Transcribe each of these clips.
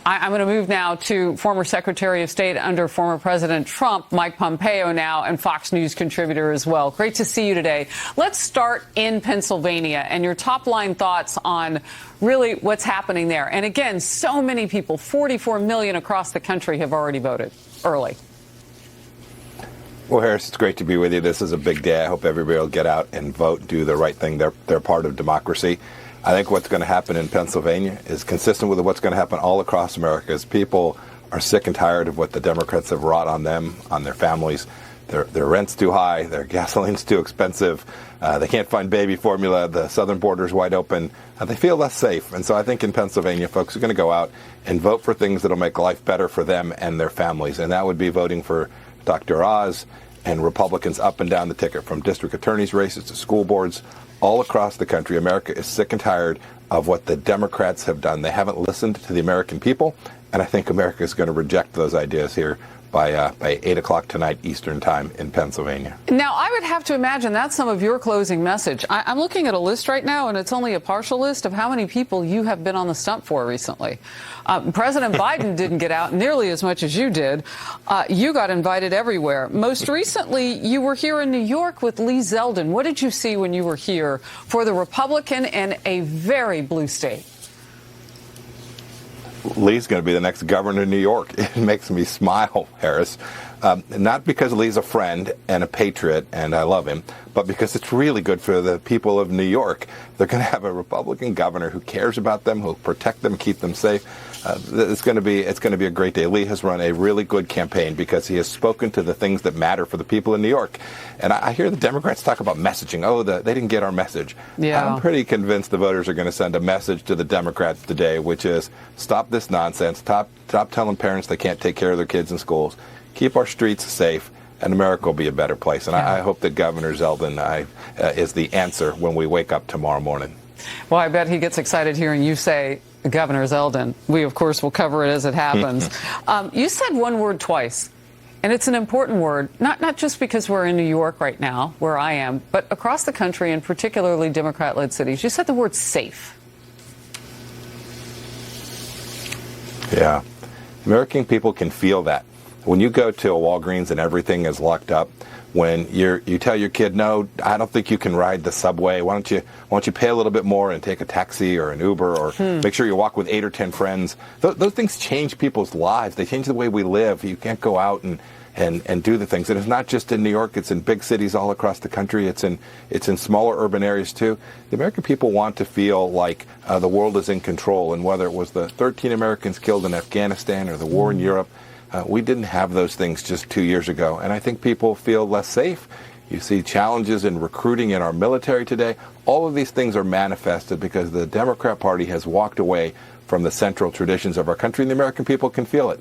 I'm going to move now to former Secretary of State under former President Trump, Mike Pompeo now, and Fox News contributor as well. Great to see you today. Let's start in Pennsylvania and your top line thoughts on really what's happening there. And again, so many people, 44 million across the country, have already voted early. Well, Harris, it's great to be with you. This is a big day. I hope everybody will get out and vote, do the right thing. They're part of democracy. I think what's going to happen in Pennsylvania is consistent with what's going to happen all across America. As people are sick and tired of what the Democrats have wrought on them, on their families. Their rent's too high, their gasoline's too expensive, they can't find baby formula, the southern border's wide open, they feel less safe. And so I think in Pennsylvania, folks are going to go out and vote for things that will make life better for them and their families. And that would be voting for Dr. Oz and Republicans up and down the ticket, from district attorneys' races to school boards. All across the country, America is sick and tired of what the Democrats have done. They haven't listened to the American people, and I think America is going to reject those ideas here by 8 o'clock tonight Eastern time in Pennsylvania. Now, I would have to imagine that's some of your closing message. I'm looking at a list right now, and it's only a partial list of how many people you have been on the stump for recently. President Biden didn't get out nearly as much as you did. You got invited everywhere. Most recently, you were here in New York with Lee Zeldin. What did you see when you were here for the Republican in a very blue state? Lee's going to be the next governor of New York. It makes me smile, Harris. Not because Lee's a friend and a patriot, and I love him, but because it's really good for the people of New York. They're going to have a Republican governor who cares about them, who'll protect them, keep them safe. It's going to be a great day. Lee has run a really good campaign because he has spoken to the things that matter for the people in New York. And I hear the Democrats talk about messaging. Oh, they didn't get our message. Yeah. I'm pretty convinced the voters are going to send a message to the Democrats today, which is stop this nonsense. Stop telling parents they can't take care of their kids in schools. Keep our streets safe, and America will be a better place. And I hope that Governor Zeldin is the answer when we wake up tomorrow morning. Well, I bet he gets excited hearing you say Governor Zeldin. We, of course, will cover it as it happens. You said one word twice, and it's an important word, not just because we're in New York right now, where I am, but across the country, and particularly Democrat-led cities. You said the word safe. Yeah. American people can feel that. When you go to a Walgreens and everything is locked up, when you tell your kid, no, I don't think you can ride the subway. Why don't you pay a little bit more and take a taxi or an Uber, or make sure you walk with 8 or 10 friends. Those things change people's lives. They change the way we live. You can't go out and do the things. And it's not just in New York. It's in big cities all across the country. It's in smaller urban areas too. The American people want to feel like the world is in control. And whether it was the 13 Americans killed in Afghanistan or the war in Europe, we didn't have those things just 2 years ago, and I think people feel less safe. You see challenges in recruiting in our military today. All of these things are manifested because the Democrat Party has walked away from the central traditions of our country, and the American people can feel it.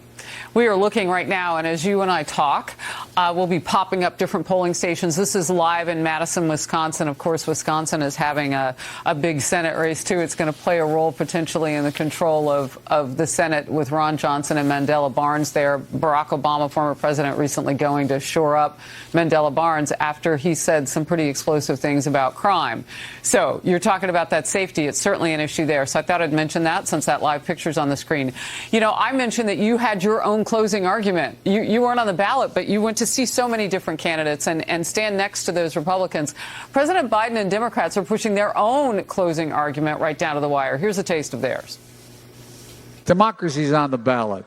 We are looking right now, and as you and I talk, we'll be popping up different polling stations. This is live in Madison, Wisconsin. Of course, Wisconsin is having a big Senate race, too. It's going to play a role potentially in the control of the Senate with Ron Johnson and Mandela Barnes there. Barack Obama, former president, recently going to shore up Mandela Barnes after he said some pretty explosive things about crime. So you're talking about that safety. It's certainly an issue there. So I thought I'd mention that since that live picture's on the screen. You know, I mentioned that you had your own closing argument. You weren't on the ballot, but you went to see so many different candidates and stand next to those Republicans. President Biden and Democrats are pushing their own closing argument right down to the wire. Here's a taste of theirs. Democracy's on the ballot.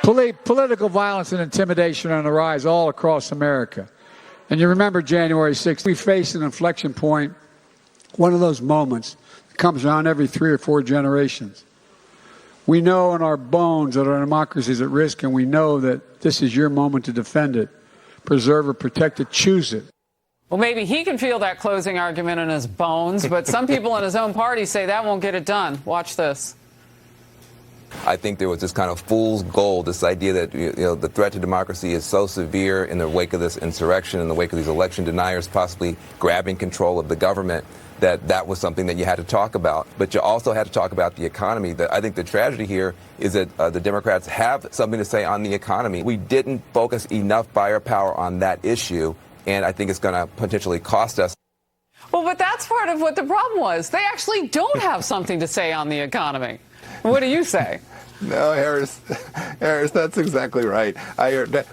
Political violence and intimidation are on the rise all across America. And you remember January 6th, we faced an inflection point, one of those moments that comes around every 3 or 4 generations. We know in our bones that our democracy is at risk, and we know that this is your moment to defend it, preserve it, protect it, choose it. Well, maybe he can feel that closing argument in his bones, but some people in his own party say that won't get it done. Watch this. I think there was this kind of fool's gold, this idea that the threat to democracy is so severe in the wake of this insurrection, in the wake of these election deniers possibly grabbing control of the government, that was something that you had to talk about. But you also had to talk about the economy. I think the tragedy here is that the Democrats have something to say on the economy. We didn't focus enough firepower on that issue, and I think it's going to potentially cost us. Well, but that's part of what the problem was. They actually don't have something to say on the economy. What do you say? No, Harris, that's exactly right.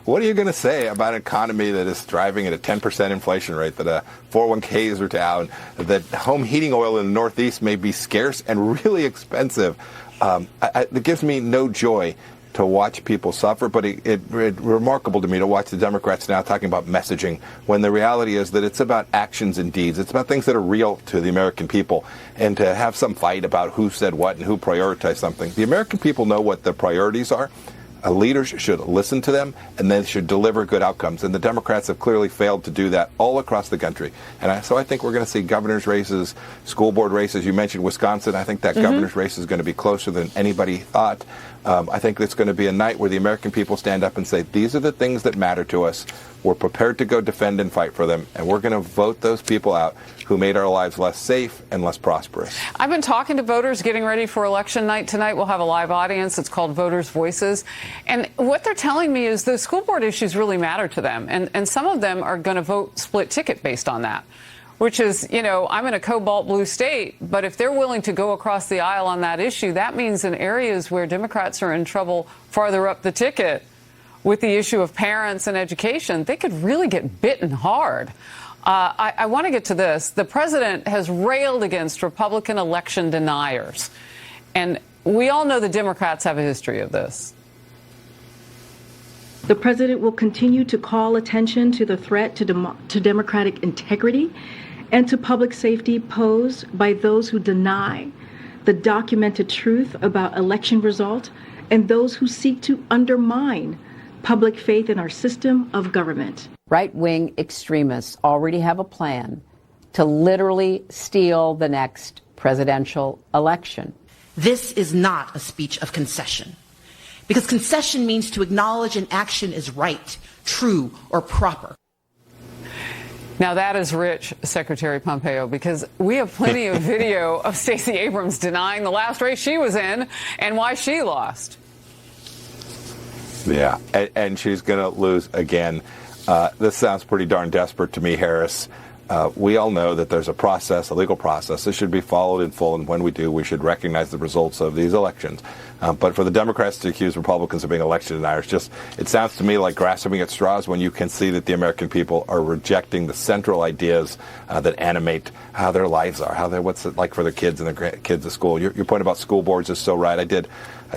What are you going to say about an economy that is thriving at a 10% inflation rate, that 401ks are down, that home heating oil in the Northeast may be scarce and really expensive? It gives me no joy to watch people suffer, but it's remarkable to me to watch the Democrats now talking about messaging when the reality is that it's about actions and deeds. It's about things that are real to the American people, and to have some fight about who said what and who prioritized something. The American people know what the priorities are. Leaders should listen to them, and they should deliver good outcomes. And the Democrats have clearly failed to do that all across the country. And so I think we're going to see governor's races, school board races. You mentioned Wisconsin. I think that governor's race is going to be closer than anybody thought. I think it's going to be a night where the American people stand up and say, these are the things that matter to us. We're prepared to go defend and fight for them, and we're going to vote those people out who made our lives less safe and less prosperous. I've been talking to voters getting ready for election night tonight. We'll have a live audience. It's called Voters' Voices. And what they're telling me is the school board issues really matter to them. And some of them are going to vote split ticket based on that, which is, I'm in a cobalt blue state, but if they're willing to go across the aisle on that issue, that means in areas where Democrats are in trouble farther up the ticket with the issue of parents and education, they could really get bitten hard. I want to get to this. The president has railed against Republican election deniers. And we all know the Democrats have a history of this. The president will continue to call attention to the threat to democratic integrity and to public safety posed by those who deny the documented truth about election results and those who seek to undermine public faith in our system of government. Right-wing extremists already have a plan to literally steal the next presidential election. This is not a speech of concession, because concession means to acknowledge an action is right, true, or proper. Now that is rich, Secretary Pompeo, because we have plenty of video of Stacey Abrams denying the last race she was in and why she lost. Yeah, and she's going to lose again. This sounds pretty darn desperate to me, Harris. We all know that there's a process, a legal process. This should be followed in full, and when we do, we should recognize the results of these elections. But for the Democrats to accuse Republicans of being election deniers, it sounds to me like grasping at straws when you can see that the American people are rejecting the central ideas that animate how their lives are, what's it like for their kids and their kids at school. Your point about school boards is so right. I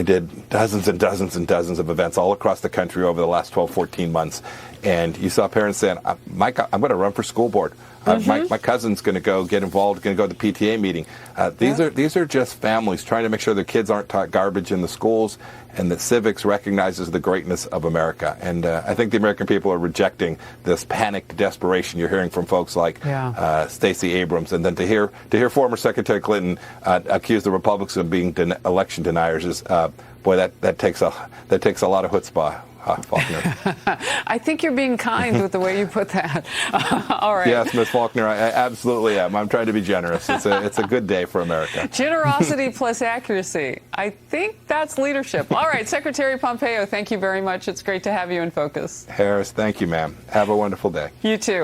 did dozens and dozens and dozens of events all across the country over the last 12, 14 months. And you saw parents saying, Mike, I'm going to run for school board. My cousin's going to go get involved, going to go to the PTA meeting. These are just families trying to make sure their kids aren't taught garbage in the schools, and that civics recognizes the greatness of America. And I think the American people are rejecting this panicked desperation you're hearing from folks like Stacey Abrams. And then to hear former Secretary Clinton accuse the Republicans of being election deniers is, that takes a lot of chutzpah. Faulkner. I think you're being kind with the way you put that. All right. Yes, Ms. Faulkner, I absolutely am. I'm trying to be generous. It's a good day for America. Generosity plus accuracy. I think that's leadership. All right, Secretary Pompeo, thank you very much. It's great to have you in focus. Harris, thank you, ma'am. Have a wonderful day. You too.